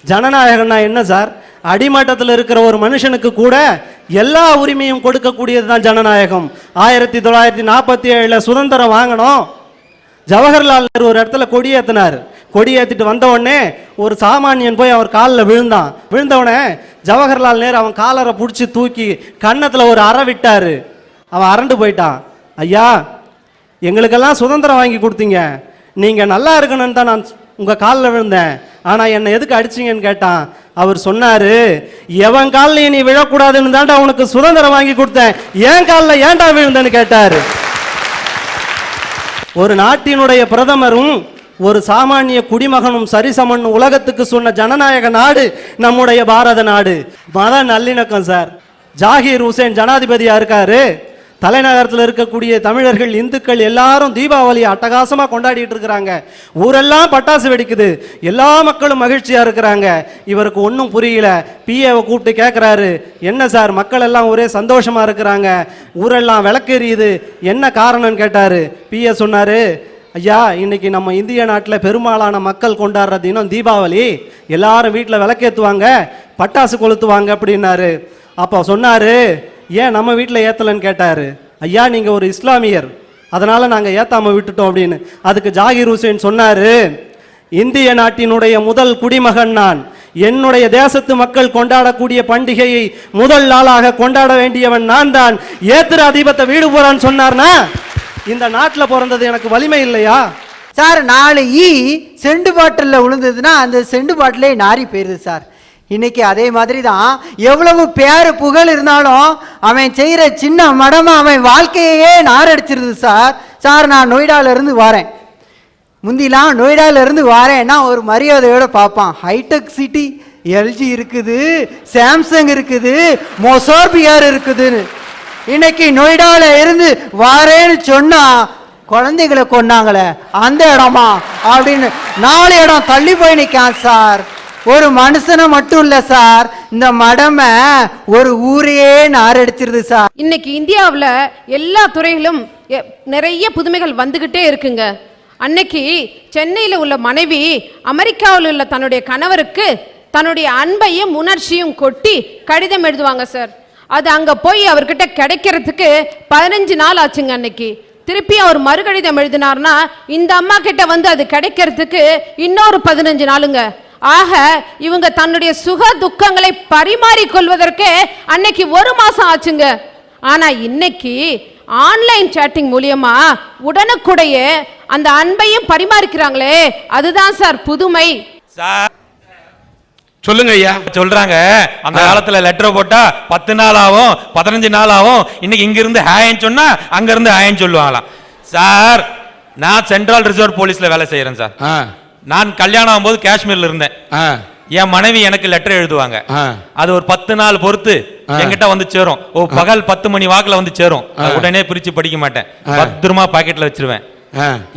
ஜனநாயகம்னா என்ன சார்? அடிமட்டத்தில் இருக்கிற ஒரு மனுஷனுக்கு கூட எல்லா உரிமையும் கொடுக்கக்கூடியது தான் ஜனநாயகம். 1947 சுதந்திரம் வாங்கணும். ஜவஹர்லால் நேரு ஒரு இடத்துல கொடியேற்றினார். கொடியேற்றிட்டு வந்த உடனே ஒரு சாமானியன் போய் அவர் காலில் விழுந்தவனே ஜவஹர்லால் நேரு அவன் காலரை பிடிச்சி தூக்கி கன்னத்தில் ஒரு அறை விட்டார். அவன் அரண்டு போயிட்டான். ஐயா, எங்களுக்கெல்லாம் சுதந்திரம் வாங்கி கொடுத்தீங்க, நீங்கள் நல்லா இருக்கணும்னு தான் நான் உங்கள் காலில் விழுந்தேன், ஆனால் என்னை எதுக்கு அடிச்சிங்கன்னு கேட்டான். அவர் சொன்னார், எவன் காலில் நீ விழக்கூடாதுன்னு தாண்டா உனக்கு சுதந்திரம் வாங்கி கொடுத்தேன், ஏன் காலில் ஏன்டா விழுந்தேன்னு கேட்டார். ஒரு நாட்டினுடைய பிரதமரும் ஒரு சாமானிய குடிமகனும் சரிசமன் உலகத்துக்கு சொன்ன ஜனநாயக நாடு நம்முடைய பாரத நாடு. மத நல்லிணக்கம் சார். ஜாகிர் ஹுசேன் ஜனாதிபதியா இருக்காரு. தலைநகரத்தில் இருக்கக்கூடிய தமிழர்கள், இந்துக்கள் எல்லாரும் தீபாவளி அட்டகாசமா கொண்டாடிட்டு இருக்கிறாங்க. ஊரெல்லாம் பட்டாசு வெடிக்குது, எல்லா மக்களும் மகிழ்ச்சியா இருக்கிறாங்க. இவருக்கு ஒன்றும் புரியல. பிஏவை கூப்பிட்டு கேட்கிறாரு, என்ன சார் மக்கள் எல்லாம் ஒரே சந்தோஷமா இருக்கிறாங்க, ஊரெல்லாம் விளக்கெரியுது, என்ன காரணம்னு கேட்டாரு. பிஏ சொன்னாரு, ஐயா, இன்னைக்கு நம்ம இந்திய நாட்டில் பெரும்பாலான மக்கள் கொண்டாடுற தினம் தீபாவளி, எல்லாரும் வீட்டில் விளக்கேற்றுவாங்க, பட்டாசு கொளுத்துவாங்க அப்படின்னாரு. அப்போ சொன்னாரு, ஏன் நம்ம வீட்டில் ஏற்றலைன்னு கேட்டார். ஐயா, நீங்கள் ஒரு இஸ்லாமியர், அதனால் நாங்கள் ஏற்றாமல் விட்டுட்டோம் அப்படின்னு. அதுக்கு ஜாகிர் ஹுசேன் சொன்னார், இந்திய நாட்டினுடைய முதல் குடிமகன் நான். என்னுடைய தேசத்து மக்கள் கொண்டாடக்கூடிய பண்டிகையை முதல் நாளாக கொண்டாட வேண்டியவன் நான் தான். ஏத்துற அதிபத்தை வீடு போறான்னு சொன்னார்னா இந்த நாட்டில் பிறந்தது எனக்கு வலிமை இல்லையா சார்? 4 செண்டு பாட்டிலில் விழுந்ததுன்னா அந்த செண்டு பாட்டிலே நாரி போயிருது சார். இன்னைக்கு அதே மாதிரி தான். எவ்வளவு பேரு புகழ் இருந்தாலும் அவன் செய்கிற சின்ன மடமா அவன் வாழ்க்கையே நாரடிச்சிருது சார். சார், நான் நொய்டாவிலேருந்து வரேன். முந்திலாம் நொய்டாவிலேருந்து வரேன்னா ஒரு மரியாதையோடு பார்ப்பான். ஹைடெக் சிட்டி, எல்ஜி இருக்குது, சாம்சங் இருக்குது, மொசார்பியார் இருக்குதுன்னு. இன்னைக்கு நொய்டாவில் இருந்து வரேன்னு சொன்னா குழந்தைகளை கொண்டாங்களே அந்த இடமா அப்படின்னு 4 இடம் தள்ளி போய் நிற்கான் சார். ஒரு மனுஷனை மட்டும் இல்ல சார், இந்த மடமை ஒரு ஊரையே நாரடிச்சிருது சார். இன்னைக்கு இந்தியாவில் எல்லா துறையிலும் நிறைய புதுமைகள் வந்துகிட்டே இருக்குங்க. அன்னைக்கு சென்னையில் உள்ள மனைவி அமெரிக்காவில் உள்ள தன்னுடைய கணவருக்கு தன்னுடைய அன்பையும் உணர்ச்சியும் கொட்டி கடிதம் எழுதுவாங்க சார். அது அங்கே போய் அவர்கிட்ட கிடைக்கிறதுக்கு 15 நாள் ஆச்சுங்க. அன்னைக்கு திருப்பி அவர் மறுகடிதம் எழுதினார்னா இந்த அம்மா கிட்ட வந்து அது கிடைக்கிறதுக்கு இன்னொரு 15 நாளுங்க. ஆக இவங்க தன்னுடைய சுக துக்கங்களை பரிமாறிக்கொள்வதற்கு அன்னைக்கு 1 மாசம் ஆச்சுங்க. ஆனா இன்னைக்கு ஆன்லைன் சேட்டிங் மூலியமா உடனுக்குடைய அந்த அன்பையும் பரிமாறிக்கிறாங்களே, அதுதான் சார் புதுமை. சொல்லுங்க ஐயா. சொல்றாங்க அந்த காலத்துல லெட்டர் போட்டா 10 நாள் ஆகும், 15 நாள் ஆகும். இன்னைக்கு இங்க இருந்து ஹேன்னு சொன்னா அங்க இருந்து ஹேன்னு சொல்லுவாங்களாம். சார், நான் சென்ட்ரல் ரிசர்வ் போலீஸ்ல வேலை செய்யறேன் சார். நான் கல்யாணம் ஆகும்போது காஷ்மீர்ல இருந்தேன். என் மனைவி எனக்கு லெட்டர் எழுதுவாங்க. அது ஒரு 10 நாள் பொறுத்து என்கிட்ட வந்து சேரும். பகல் 10 மணி வாக்குல வந்து சேரும். உடனே பிரிச்சு படிக்க மாட்டேன், பத்திரமா பாக்கெட்ல வச்சிருவேன்.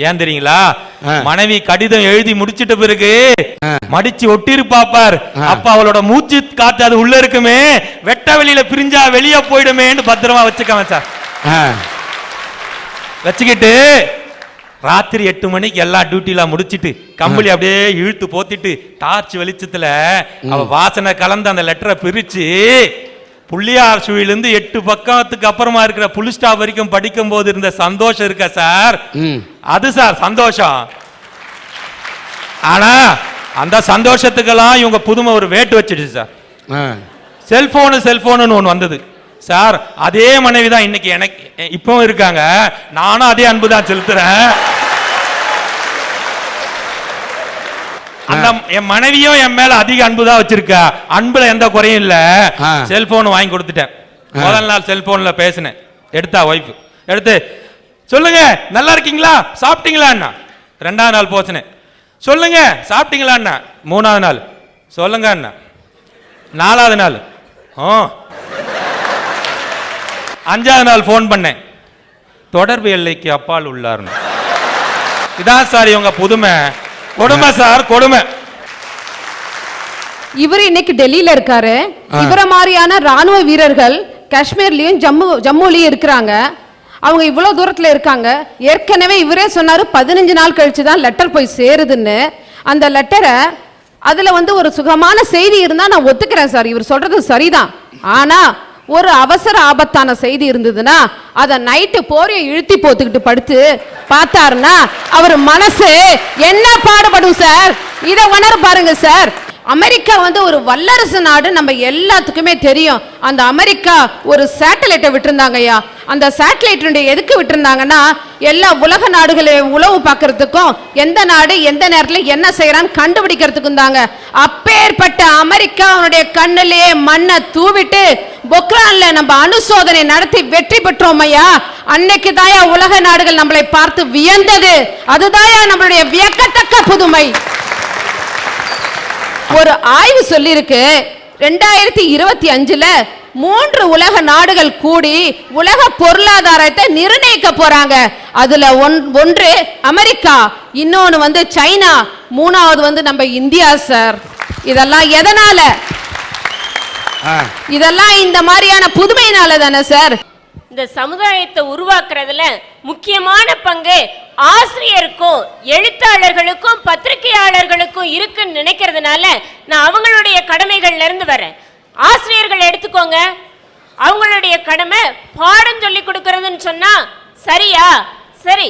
ஏன் தெரியுங்களா? மனைவி கடிதம் எழுதி முடிச்சிட்ட பிறகு மடிச்சு ஒட்டிருப்பார். அப்ப அவளோட மூச்சு காத்து அது உள்ள இருக்குமே, வெட்ட வெளியில பிரிஞ்சா வெளியே போயிடுமேன்னு பத்திரமா வச்சுக்கவேன் சார். வச்சுக்கிட்டு ராத்திரி 8 மணிக்கு எல்லா டியூட்டிலாம் முடிச்சிட்டு கம்பளி அப்படியே இழுத்து போத்திட்டு டார்ச் வெளிச்சத்துல அவ வாசனை கலந்து அந்த லெட்டரை பிரிச்சு புள்ளியார் சுழிலிருந்து 8 பக்கத்துக்கு அப்புறமா இருக்கிற புல் ஸ்டாப் வரைக்கும் படிக்கும் போது இருந்த சந்தோஷம் இருக்க சார், அது சார் சந்தோஷம். ஆனா அந்த சந்தோஷத்துக்கெல்லாம் இவங்க புதுமை ஒரு வேட்டு வச்சிடுச்சு சார். செல்போனு ஒண்ணு வந்தது சார். அதே மனைவி தான் இன்னைக்கு எனக்கு இப்போ இருக்காங்க. நானும் அதே அன்பு தான் செலுத்துறேன். அந்த என் மனைவியும் என் மேல அதிக அன்பு தான் வச்சிருக்கா. அன்புல எந்த குறையும் இல்ல. செல்போன் வாங்கி கொடுத்துட்டேன். முதல் நாள் செல்போன்ல பேசினேன். எடுத்தா ஒய்ஃப் எடுத்து, சொல்லுங்க நல்லா இருக்கீங்களா, சாப்பிட்டீங்களா? 2வது நாள் போசினேன், சொல்லுங்க சாப்பிட்டீங்களா? 3வது நாள் சொல்லுங்க. 4வது நாள் 5வது நாள் போன் பண்ணேன், தொடர்பு எல்லைக்கு அப்பால் உள்ளார். இதான் சார் இவங்க புதுமை. கொடுமை சார், கொடுமை. இவர் இன்னைக்கு டெல்லியில இருக்காரு. இவர மாதிரியான ராணுவ வீரர்கள் காஷ்மீர்லயும் ஜம்முலயும் இருக்கிறாங்க. அவங்க இவ்வளவு தூரத்துல இருக்காங்க. ஏற்கனவே இவரே சொன்னாரு 15 நாள் கழிச்சுதான் லெட்டர் போய் சேருதுன்னு. அந்த லெட்டரை அதுல வந்து ஒரு சுகமான செய்தி இருந்தா நான் ஒத்துக்கிறேன் சார், இவர் சொல்றது சரிதான். ஆனா ஒரு அவசர ஆபத்தான செய்தி இருந்ததுன்னா அத நைட்டு போரிய இழுத்தி போத்துக்கிட்டு படுத்து பார்த்தாருன்னா அவர் மனசு என்ன பாடுபடும் சார்? இத உணர பாருங்க சார். அமெரிக்கா வந்து ஒரு வல்லரசு நாடு, நம்ம எல்லாத்துக்குமே தெரியும். அந்த அமெரிக்கா ஒரு சேட்டலைட்டை விட்டுருந்தாங்க ஐயா. அந்த சேட்டலைட் எதுக்கு விட்டுருந்தாங்கன்னா எல்லா உலக நாடுகளையும் உளவு பார்க்கறதுக்கும் எந்த நாடு எந்த நேரத்தில் என்ன செய்யறான்னு கண்டுபிடிக்கிறதுக்கும் தாங்க. அப்பேற்பட்ட அமெரிக்காவுடைய கண்ணிலேயே மண்ணை தூவிட்டு பொக்ரான்ல நம்ம அணுசோதனை நடத்தி வெற்றி பெற்றோம் ஐயா. அன்னைக்கு தாயா உலக நாடுகள் நம்மளை பார்த்து வியந்தது. அதுதாயா நம்மளுடைய வியக்கத்தக்க புதுமை. ஒரு ஆய்வு சொல்லிருக்கு 2025ல 3 உலக நாடுகள் கூடி உலக பொருளாதாரத்தை நிர்ணயிக்க போறாங்க. அதுல ஒன்று அமெரிக்கா, இன்னொன்னு வந்து சைனா, மூணாவது வந்து நம்ம இந்தியா சார். இதெல்லாம் எதனால? இதெல்லாம் இந்த மாதிரியான புதுமையினால தானே சார். இந்த சமுதாயத்தை உருவாக்குறதுல முக்கியமான பங்கு ஆசிரியருக்கும் எழுத்தாளர்களுக்கும் பத்திரிகையாளர்களுக்கும் இருக்குன்னு நினைக்கிறதுனால நான் அவங்களுடைய கடமைகள்ல இருந்து வரேன். ஆசிரியர்கள் எடுத்துக்கோங்க, அவங்களுடைய கடமை பாடம் சொல்லி கொடுக்கறதுன்னு சொன்னா சரியா? சரி.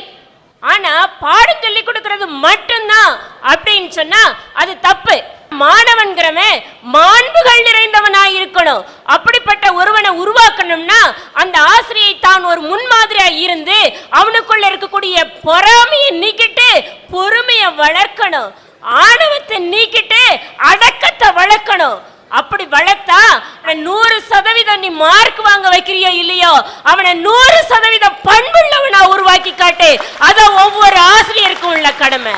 ஆனா பாடம் சொல்லி கொடுக்கறது மட்டும்தான் அப்படின்னு சொன்னா அது தப்பு. மாணவன்கிறவன் மாண்புகள் நிறைந்தவனாய் இருக்கணும். அப்படிப்பட்ட ஒருவனை உருவாக்கணும்னா அந்த ஆசிரியை தான் ஒரு முன்மாதிரியா இருந்து அவனுக்குள்ள இருக்கக்கூடிய பொறாமையை நீக்கிட்டு பொறுமையை வளர்க்கணும், ஆணவத்தை நீக்கிட்டு அடக்கத்தை வளர்க்கணும். அப்படி வளர்த்தா 100% நீ மார்க் வாங்க வைக்கிறியோ இல்லையோ அவனை 100% பண்புள்ளவனா உருவாக்கி காட்டு. அதான் ஒவ்வொரு ஆசிரியருக்கும் உள்ள கடமை.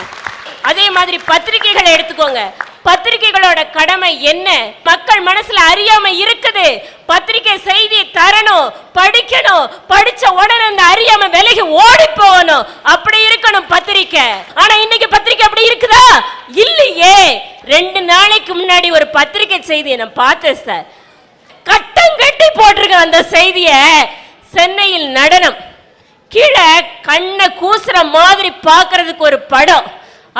அதே மாதிரி பத்திரிகைகளை எடுத்துக்கோங்க. பத்திரிகைகளோட கடமை என்ன? மக்கள் மனசுல அறியாமை இருக்குது. பத்திரிகை செய்தி தரணும், படிக்கணும், படிச்ச உடனே அந்த அறியாமை விலகி ஓடி போகணும். அப்படி இருக்கணும் பத்திரிகை. ஆனா இன்னைக்கு பத்திரிகை அப்படி இருக்குதா? இல்லையே. 2 நாளைக்கு முன்னாடி ஒரு பத்திரிகை செய்தியை நான் பார்த்தேன் சார். கட்டம் கட்டி போட்டிருக்க அந்த செய்திய. சென்னையில் நடனம், கீழே கண்ணை கூசுற மாதிரி பார்க்கறதுக்கு ஒரு படம்,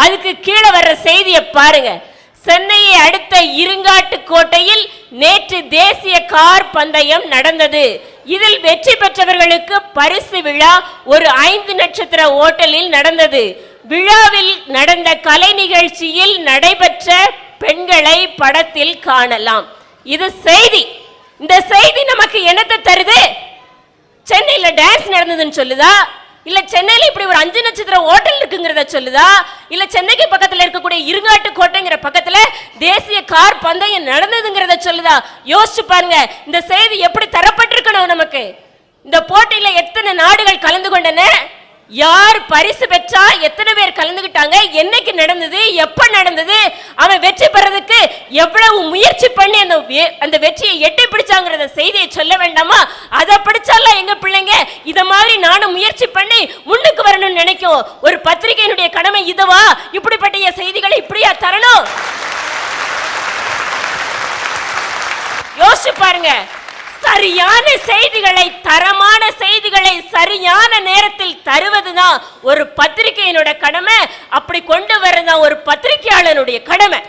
அதுக்கு கீழே வர்ற செய்தியை பாருங்க. சென்னையை அடுத்த இருங்காட்டு கோட்டையில் நேற்று தேசிய கார் பந்தயம் நடந்தது. இதில் வெற்றி பெற்றவர்களுக்கு பரிசு விழா ஒரு 5 நட்சத்திர ஓட்டலில் நடந்தது. விழாவில் நடந்த கலை நிகழ்ச்சியில் நடைபெற்ற பெண்களை படத்தில் காணலாம். இது செய்தி. இந்த செய்தி நமக்கு என்னத்தை தருது? சென்னையில டான்ஸ் நடந்ததுன்னு சொல்லுதா? இல்ல சென்னையில இப்படி ஒரு 5 நட்சத்திர ஹோட்டல் இருக்குங்கிறத சொல்லுதா? இல்ல சென்னைக்கு பக்கத்துல இருக்கக்கூடிய இருங்காட்டு கோட்டைங்கிற பக்கத்துல தேசிய கார் பந்தயம் நடந்ததுங்கிறத சொல்லுதா? யோசிச்சு பாருங்க, இந்த செய்தி எப்படி தரப்பட்டிருக்கணும் நமக்கு. இந்த போட்டியில எத்தனை நாடுகள் கலந்து கொண்டன, யார் பரிசு பெற்றா, எத்தனை பேர் கலந்துகிட்டாங்க, என்னைக்கு நடந்தது, எப்ப நடந்தது, அவன் வெற்றி பெறதுக்கு எவ்வளவு முயற்சி பண்ணி அந்த வெற்றியை எட்டி பிடிச்சாங்கிறத செய்தியை சொல்ல வேண்டாமா? அதை படிச்சால எங்க பிள்ளைங்க இத மாதிரி நானும் முயற்சி பண்ணி முன்னுக்கு வரணும்னு நினைக்கும். ஒரு பத்திரிகையினுடைய கடமை இதுவா? இப்படிப்பட்ட செய்திகளை இப்படியா தரணும்? யோசிச்சு பாருங்க. சரியான செய்திகளை, தரமான செய்திகளை சரியான நேரத்தில் தருவதுதான் ஒரு பத்திரிகையினோட கடமை. அப்படி கொண்டு வரதான் ஒரு பத்திரிகையாளனுடைய கடமை.